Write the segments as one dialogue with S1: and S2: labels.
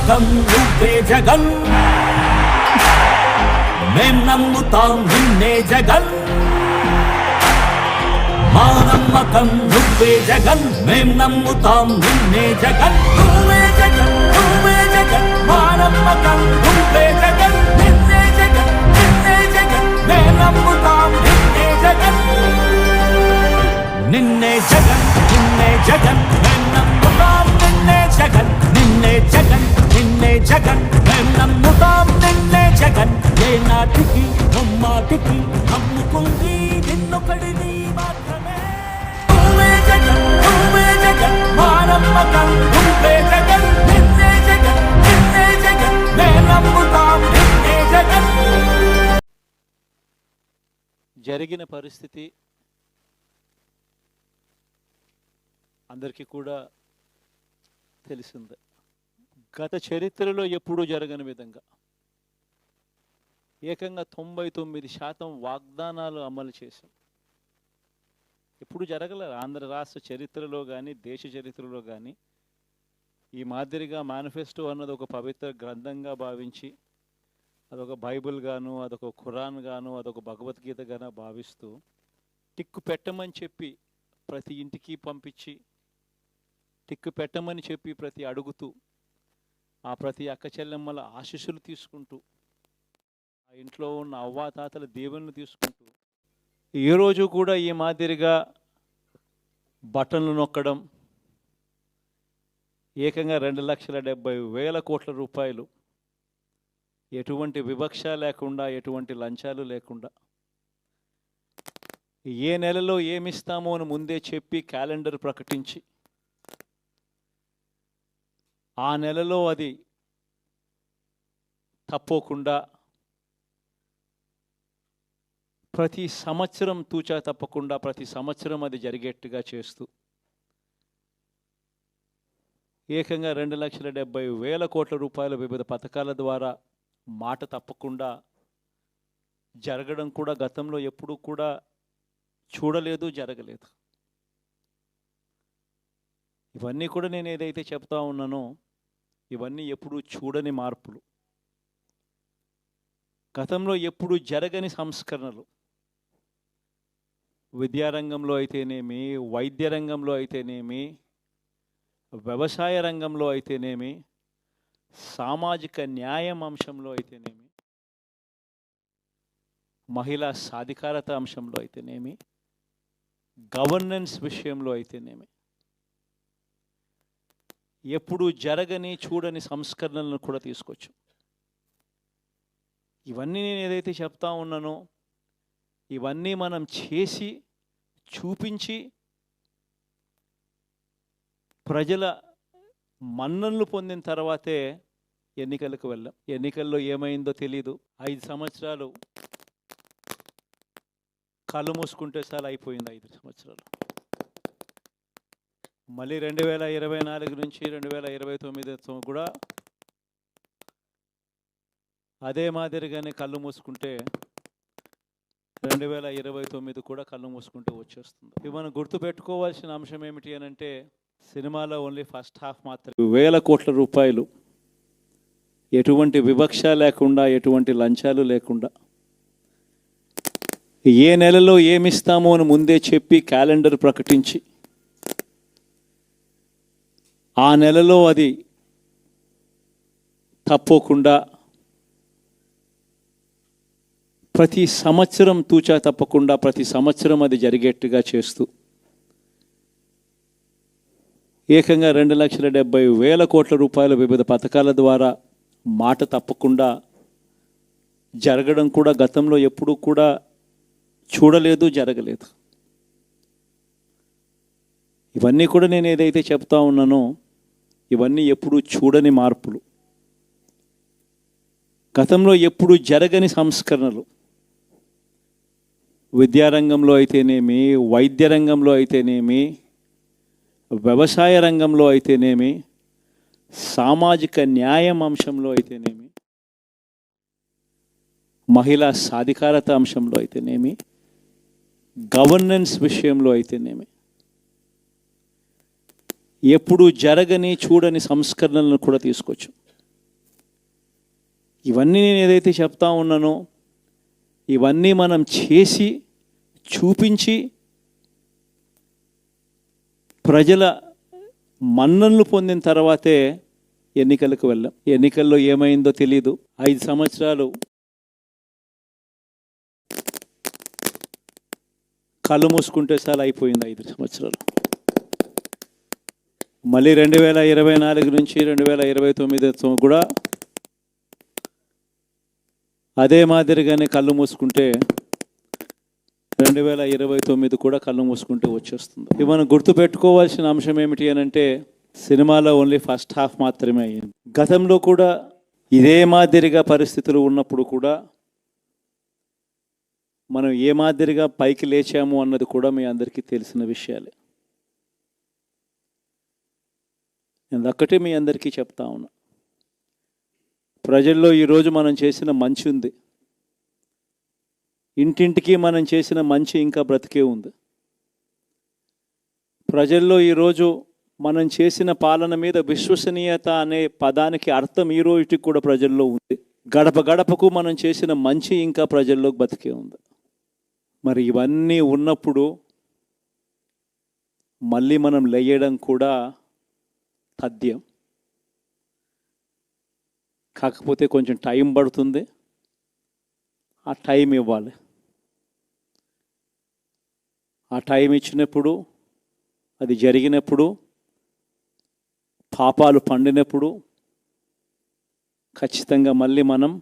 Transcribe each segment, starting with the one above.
S1: నమ్మకం నువ్వే జగన్, మేం నమ్ముతాం నిన్నే జగన్. మా నమ్మకం నువ్వే జగన్, మేం నమ్ముతాం నిన్నే జగన్. నువ్వే జగన్, నువ్వే జగన్, మా నమ్మకం నువ్వే జగన్. నిన్నే జగన్, నిన్నే జగన్, మేం నమ్ముతాం నిన్నే జగన్. నిన్నే జగన్, నిన్నే జగన్, మేం నమ్ముతాం నిన్నే జగన్. నిన్నే జగన్, నిన్నే జగన్, మేం నమ్ముతాం నిన్నే జగన్. ఏ నాటికి నమ్మాటికి నమ్ముకుంది నిన్నొకడిని మాత్రమే. నువ్వే జగన్, నువ్వే జగన్, మా నమ్మకం నువ్వే జగన్. నిన్నే జగన్, నిన్నే జగన్, మేం నమ్ముతాం నిన్నే జగన్.
S2: జరిగిన పరిస్థితి అందరికీ కూడా తెలిసిందే. గత చరిత్రలో ఎప్పుడూ జరగని విధంగా ఏకంగా 99% వాగ్దానాలు అమలు చేశాం. ఎప్పుడు జరగలేదు ఆంధ్ర రాష్ట్ర చరిత్రలో కానీ దేశ చరిత్రలో కానీ ఈ మాదిరిగా మేనిఫెస్టో అన్నది ఒక పవిత్ర గ్రంథంగా భావించి అదొక బైబిల్ గాను, అదొక ఖురాన్ గాను, అదొక భగవద్గీత గాను భావిస్తూ టిక్కు పెట్టమని చెప్పి ప్రతి ఇంటికి పంపించి టిక్కు పెట్టమని చెప్పి ప్రతి అడుగుతూ ఆ ప్రతి అక్క చెల్లెమ్మల ఆశీస్సులు తీసుకుంటూ ఆ ఇంట్లో ఉన్న అవ్వాతాతల దీవెనలు తీసుకుంటూ ఈరోజు కూడా ఈ మాదిరిగా బటన్లు నొక్కడం, ఏకంగా 2,70,000 కోట్ల రూపాయలు ఎటువంటి వివక్ష లేకుండా, ఎటువంటి లంచాలు లేకుండా, ఏ నెలలో ఏమిస్తామో అని ముందే చెప్పి క్యాలెండర్ ప్రకటించి ఆ నెలలో అది తప్పకుండా ప్రతి సంవత్సరం తూచా తప్పకుండా ప్రతి సంవత్సరం అది జరిగేట్టుగా చేస్తూ ఏకంగా 2,70,000 కోట్ల రూపాయల వివిధ పథకాల ద్వారా మాట తప్పకుండా జరగడం కూడా గతంలో ఎప్పుడూ కూడా చూడలేదు, జరగలేదు. ఇవన్నీ కూడా నేను ఏదైతే చెప్తా ఉన్నానో ఇవన్నీ ఎప్పుడూ చూడని మార్పులు, గతంలో ఎప్పుడూ జరగని సంస్కరణలు. విద్యారంగంలో అయితేనేమి, వైద్య రంగంలో అయితేనేమి, వ్యవసాయ రంగంలో అయితేనేమి, సామాజిక న్యాయం అంశంలో అయితేనేమి, మహిళా సాధికారత అంశంలో అయితేనేమి, గవర్నెన్స్ విషయంలో అయితేనేమి ఎప్పుడు జరగని చూడని సంస్కరణలను కూడా తీసుకొచ్చాం. ఇవన్నీ నేను ఏదైతే చెప్తా ఉన్నానో ఇవన్నీ మనం చేసి చూపించి ప్రజల మన్ననలు పొందిన తర్వాతే ఎన్నికలకు వెళ్ళాం. ఎన్నికల్లో ఏమైందో తెలీదు. 5 సంవత్సరాలు కళ్ళు మూసుకుంటే చాలా అయిపోయింది. 5 సంవత్సరాలు మళ్ళీ 2024 నుంచి 2029 కూడా అదే మాదిరిగానే కళ్ళు మూసుకుంటే 2029 కూడా కళ్ళు మూసుకుంటూ వచ్చేస్తుంది. ఇవి మనం గుర్తుపెట్టుకోవాల్సిన అంశం ఏమిటి అని అంటే సినిమాలో ఓన్లీ ఫస్ట్ హాఫ్ మాత్రమే 1,000 కోట్ల రూపాయలు ఎటువంటి వివక్ష లేకుండా, ఎటువంటి లంచాలు లేకుండా, ఏ నెలలో ఏమిస్తామో అని ముందే చెప్పి క్యాలెండర్ ప్రకటించి ఆ నెలలో అది తప్పకుండా ప్రతి సంవత్సరం తూచా తప్పకుండా ప్రతి సంవత్సరం అది జరిగేట్టుగా చేస్తూ ఏకంగా 2,70,000 కోట్ల రూపాయల వివిధ పథకాల ద్వారా మాట తప్పకుండా జరగడం కూడా గతంలో ఎప్పుడూ కూడా చూడలేదు, జరగలేదు. ఇవన్నీ కూడా నేను ఏదైతే చెప్తా ఉన్నానో ఇవన్నీ ఎప్పుడూ చూడని మార్పులు, గతంలో ఎప్పుడూ జరగని సంస్కరణలు. విద్యారంగంలో అయితేనేమి, వైద్య రంగంలో అయితేనేమి, వ్యవసాయ రంగంలో అయితేనేమి, సామాజిక న్యాయం అంశంలో అయితేనేమి, మహిళా సాధికారత అంశంలో అయితేనేమి, గవర్నెన్స్ విషయంలో అయితేనేమి ఎప్పుడు జరగని చూడని సంస్కరణలను కూడా తీసుకొచ్చాం. ఇవన్నీ నేను ఏదైతే చెప్తా ఉన్నానో ఇవన్నీ మనం చేసి చూపించి ప్రజల మన్ననలు పొందిన తర్వాతే ఎన్నికలకు వెళ్ళాం. ఎన్నికల్లో ఏమైందో తెలీదు. 5 సంవత్సరాలు కళ్ళు మూసుకుంటే చాలా అయిపోయింది. 5 సంవత్సరాలు. మళ్ళీ 2024 నుంచి 2029 కూడా అదే మాదిరిగానే కళ్ళు మూసుకుంటే 2029 కూడా కళ్ళు మూసుకుంటే వచ్చేస్తుంది. ఇవి మనం గుర్తుపెట్టుకోవాల్సిన అంశం ఏమిటి అని అంటే సినిమాలో ఓన్లీ ఫస్ట్ హాఫ్ మాత్రమే అయ్యింది. గతంలో కూడా ఇదే మాదిరిగా పరిస్థితులు ఉన్నప్పుడు కూడా మనం ఏ మాదిరిగా పైకి లేచాము అన్నది కూడా మీ అందరికీ తెలిసిన విషయాలే. నేను ఒక్కటే మీ అందరికీ చెప్తా ఉన్నా, ప్రజల్లో ఈరోజు మనం చేసిన మంచి ఉంది. ఇంటింటికి మనం చేసిన మంచి ఇంకా బ్రతికే ఉంది. ప్రజల్లో ఈరోజు మనం చేసిన పాలన మీద విశ్వసనీయత అనే పదానికి అర్థం ఈ రోజుకి కూడా ప్రజల్లో ఉంది. గడప గడపకు మనం చేసిన మంచి ఇంకా ప్రజల్లో బతికే ఉంది. మరి ఇవన్నీ ఉన్నప్పుడు మళ్ళీ మనం లేయడం కూడా తథ్యం. కాకపోతే కొంచెం టైం పడుతుంది. ఆ టైం ఇవ్వాలి. ఆ టైం ఇచ్చినప్పుడు, అది జరిగినప్పుడు, పాపాలు పండినప్పుడు ఖచ్చితంగా మళ్ళీ మనం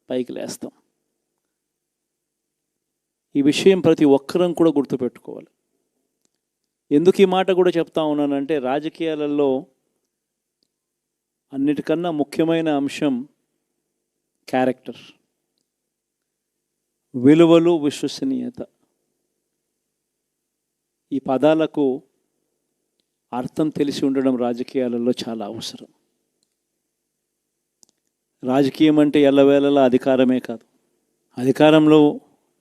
S2: పైకి లేస్తాం. ఈ విషయం ప్రతి ఒక్కరం కూడా గుర్తుపెట్టుకోవాలి. ఎందుకు ఈ మాట కూడా చెప్తా ఉన్నానంటే రాజకీయాలలో అన్నిటికన్నా ముఖ్యమైన అంశం క్యారెక్టర్, విలువలు, విశ్వసనీయత. ఈ పదాలకు అర్థం తెలిసి ఉండడం రాజకీయాలలో చాలా అవసరం. రాజకీయం అంటే ఎల్లవేళలా అధికారమే కాదు. అధికారంలో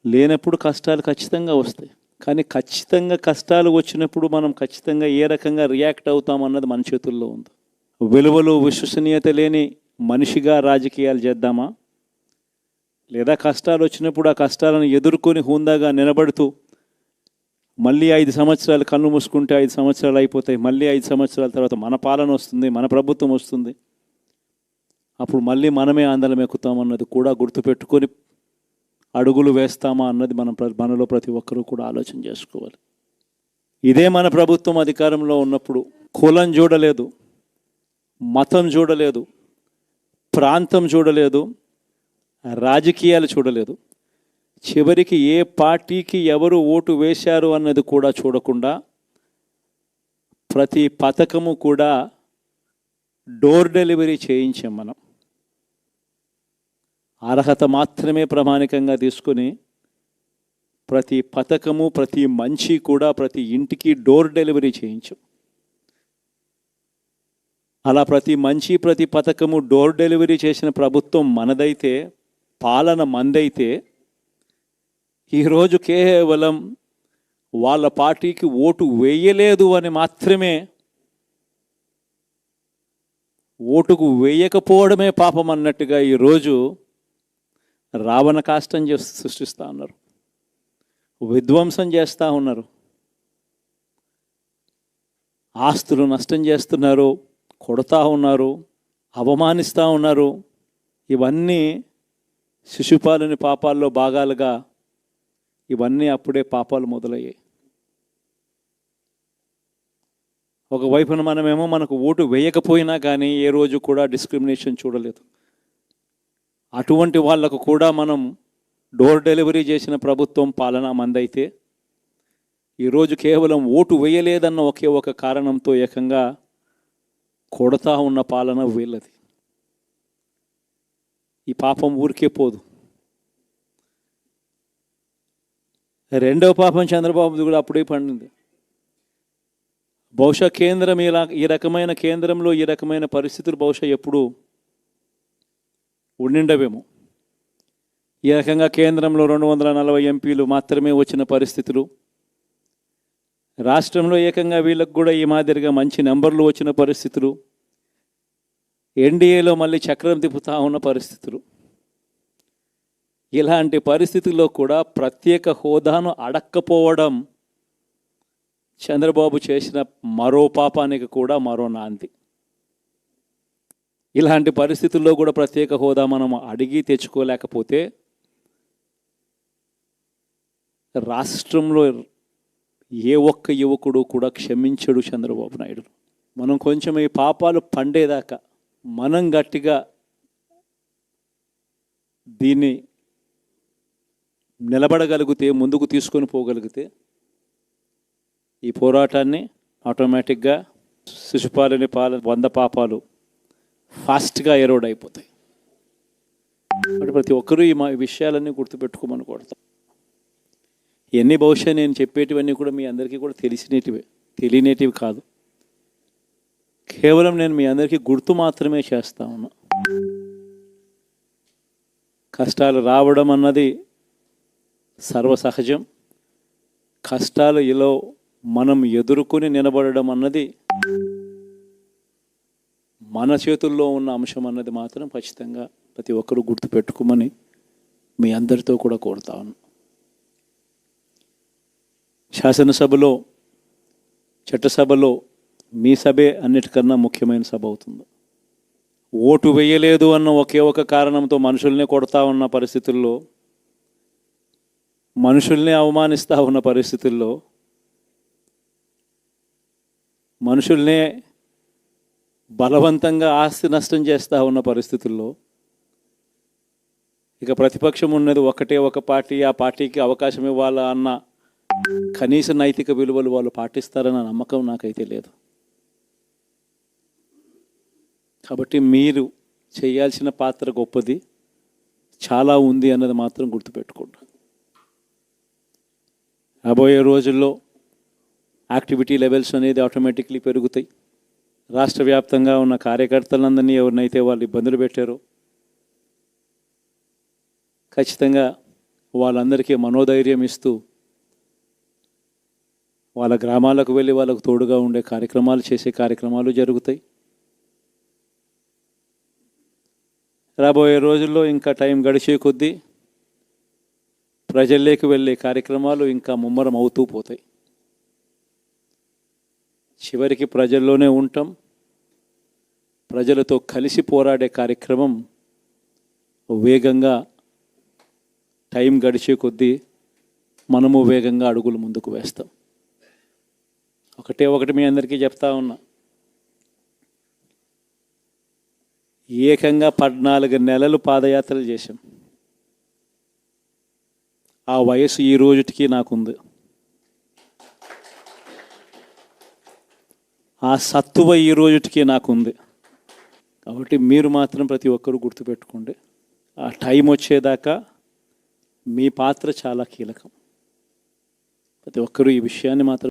S2: లేనప్పుడు కష్టాలు ఖచ్చితంగా వస్తాయి. కానీ ఖచ్చితంగా కష్టాలు వచ్చినప్పుడు మనం ఖచ్చితంగా ఏ రకంగా రియాక్ట్ అవుతాం అన్నది మన చేతుల్లో ఉంది. విలువలు, విశ్వసనీయత లేని మనిషిగా రాజకీయాలు చేద్దామా, లేదా కష్టాలు వచ్చినప్పుడు ఆ కష్టాలను ఎదుర్కొని హుందాగా నిలబడుతూ మళ్ళీ 5 సంవత్సరాలు కళ్ళు మూసుకుంటే 5 సంవత్సరాలు అయిపోతాయి. మళ్ళీ 5 సంవత్సరాల తర్వాత మన పాలన వస్తుంది, మన ప్రభుత్వం వస్తుంది. అప్పుడు మళ్ళీ మనమే ఆందోళన ఎక్కుతాం అన్నది కూడా గుర్తుపెట్టుకొని అడుగులు వేస్తామా అన్నది మనలో ప్రతి ఒక్కరూ కూడా ఆలోచన చేసుకోవాలి. ఇదే మన ప్రభుత్వం అధికారంలో ఉన్నప్పుడు కులం చూడలేదు, మతం చూడలేదు, ప్రాంతం చూడలేదు, రాజకీయాలు చూడలేదు. చివరికి ఏ పార్టీకి ఎవరు ఓటు వేశారు అన్నది కూడా చూడకుండా ప్రతి పథకము కూడా డోర్ డెలివరీ చేయించాం. మనం అర్హత మాత్రమే ప్రామాణికంగా తీసుకుని ప్రతి పథకము, ప్రతి మంచి కూడా ప్రతి ఇంటికి డోర్ డెలివరీ చేయించాం. అలా ప్రతి మంచి, ప్రతి పథకము డోర్ డెలివరీ చేసిన ప్రభుత్వం మనదైతే, పాలన మందైతే, ఈరోజు కేవలం వాళ్ళ పార్టీకి ఓటు వేయలేదు అని మాత్రమే, ఓటుకు వేయకపోవడమే పాపం అన్నట్టుగా ఈరోజు రావణ కాష్టం సృష్టిస్తూ ఉన్నారు, విధ్వంసం చేస్తూ ఉన్నారు, ఆస్తులు నష్టం చేస్తున్నారు, కొడతా ఉన్నారు, అవమానిస్తూ ఉన్నారు. ఇవన్నీ శిశుపాలుని పాపాల్లో భాగాలుగా ఇవన్నీ అప్పుడే పాపాలు మొదలయ్యాయి. ఒకవైపున మనమేమో మనకు ఓటు వేయకపోయినా కానీ ఏ రోజు కూడా డిస్క్రిమినేషన్ చూడలేదు. అటువంటి వాళ్లకు కూడా మనం డోర్ డెలివరీ చేసిన ప్రభుత్వం పాలన మందైతే, ఈరోజు కేవలం ఓటు వేయలేదన్న ఒకే ఒక కారణంతో ఏకంగా కొడతా ఉన్న పాలన వీళ్ళది. ఈ పాపం ఊరికే పోదు. రెండవ పాపం చంద్రబాబుది కూడా అప్పుడే పండింది. బహుశా కేంద్రం ఈ రకమైన కేంద్రంలో ఈ రకమైన పరిస్థితులు బహుశా ఎప్పుడు ఉండిండవేమో. ఈ రకంగా కేంద్రంలో 240 ఎంపీలు మాత్రమే వచ్చిన పరిస్థితులు, రాష్ట్రంలో ఏకంగా వీళ్ళకు కూడా ఈ మాదిరిగా మంచి నెంబర్లు వచ్చిన పరిస్థితులు, ఎన్డీఏలో మళ్ళీ చక్రం తిప్పుతా ఉన్న పరిస్థితులు. ఇలాంటి పరిస్థితుల్లో కూడా ప్రత్యేక హోదాను అడక్కపోవడం చంద్రబాబు చేసిన మరో పాపానికి కూడా మరో నాంది. ఇలాంటి పరిస్థితుల్లో కూడా ప్రత్యేక హోదా మనం అడిగి తెచ్చుకోలేకపోతే రాష్ట్రంలో ఏ ఒక్క యువకుడు కూడా క్షమించడు చంద్రబాబు నాయుడు. మనం కొంచెం ఈ పాపాలు పండేదాకా మనం గట్టిగా దీన్ని నిలబడగలిగితే, ముందుకు తీసుకొని పోగలిగితే ఈ పోరాటాన్ని ఆటోమేటిక్గా శిశుపాలని 100 పాపాలు ఫాస్ట్గా ఎరోడ్ అయిపోతాయి. అంటే ప్రతి ఒక్కరూ ఈ విషయాలన్నీ గుర్తుపెట్టుకోమని కొడతాం. ఇవన్నీ బహుశా నేను చెప్పేటివన్నీ కూడా మీ అందరికీ కూడా తెలియనేటివి కాదు. కేవలం నేను మీ అందరికీ గుర్తు మాత్రమే చేస్తా ఉన్నా. కష్టాలు రావడం అన్నది సర్వసహజం. కష్టాలు ఇలా మనం ఎదుర్కొని నిలబడడం అన్నది మన చేతుల్లో ఉన్న అంశం అన్నది మాత్రం ఖచ్చితంగా ప్రతి ఒక్కరూ గుర్తుపెట్టుకోమని మీ అందరితో కూడా కోరుతా ఉన్నాను. శాసనసభలో, చట్టసభలో మీ సభే అన్నిటికన్నా ముఖ్యమైన సభ అవుతుంది. ఓటు వేయలేదు అన్న ఒకే ఒక కారణంతో మనుషుల్ని కొడతా ఉన్న పరిస్థితుల్లో, మనుషుల్ని అవమానిస్తూ ఉన్న పరిస్థితుల్లో, మనుషుల్నే బలవంతంగా ఆస్తి నష్టం చేస్తూ ఉన్న పరిస్థితుల్లో ఇక ప్రతిపక్షం ఉన్నది ఒకటే ఒక పార్టీ, ఆ పార్టీకి అవకాశం ఇవ్వాలా అన్న కనీస నైతిక విలువలు వాళ్ళు పాటిస్తారన్న నమ్మకం నాకైతే లేదు. కాబట్టి మీరు చేయాల్సిన పాత్ర గొప్పది, చాలా ఉంది అన్నది మాత్రం గుర్తుపెట్టుకోండి. రాబోయే రోజుల్లో యాక్టివిటీ లెవెల్స్ అనేది ఆటోమేటిక్లీ పెరుగుతాయి. రాష్ట్ర వ్యాప్తంగా ఉన్న కార్యకర్తలందరినీ ఎవరినైతే వాళ్ళు ఇబ్బందులు పెట్టారో ఖచ్చితంగా వాళ్ళందరికీ మనోధైర్యం ఇస్తూ వాళ్ళ గ్రామాలకు వెళ్ళి వాళ్ళకు తోడుగా ఉండే చేసే కార్యక్రమాలు జరుగుతాయి. రాబోయే రోజుల్లో ఇంకా టైం గడిచే కొద్దీ ప్రజల్లోకి వెళ్ళే కార్యక్రమాలు ఇంకా ముమ్మరం అవుతూ పోతాయి. చివరికి ప్రజల్లోనే ఉంటాం. ప్రజలతో కలిసి పోరాడే కార్యక్రమం వేగంగా టైం గడిచే కొద్దీ మనము వేగంగా అడుగులు ముందుకు వేస్తాం. ఒకటి మీ అందరికీ చెప్తా ఉన్నా, ఏకంగా 14 నెలలు పాదయాత్రలు చేశాం. ఆ వయసు ఈ రోజుటికి నాకుంది. ఆ సత్తువ ఈ రోజుటికి నాకుంది. కాబట్టి మీరు మాత్రం ప్రతి ఒక్కరూ గుర్తుపెట్టుకోండి, ఆ టైం వచ్చేదాకా మీ పాత్ర చాలా కీలకం. ప్రతి ఒక్కరూ ఈ విషయాన్ని మాత్రం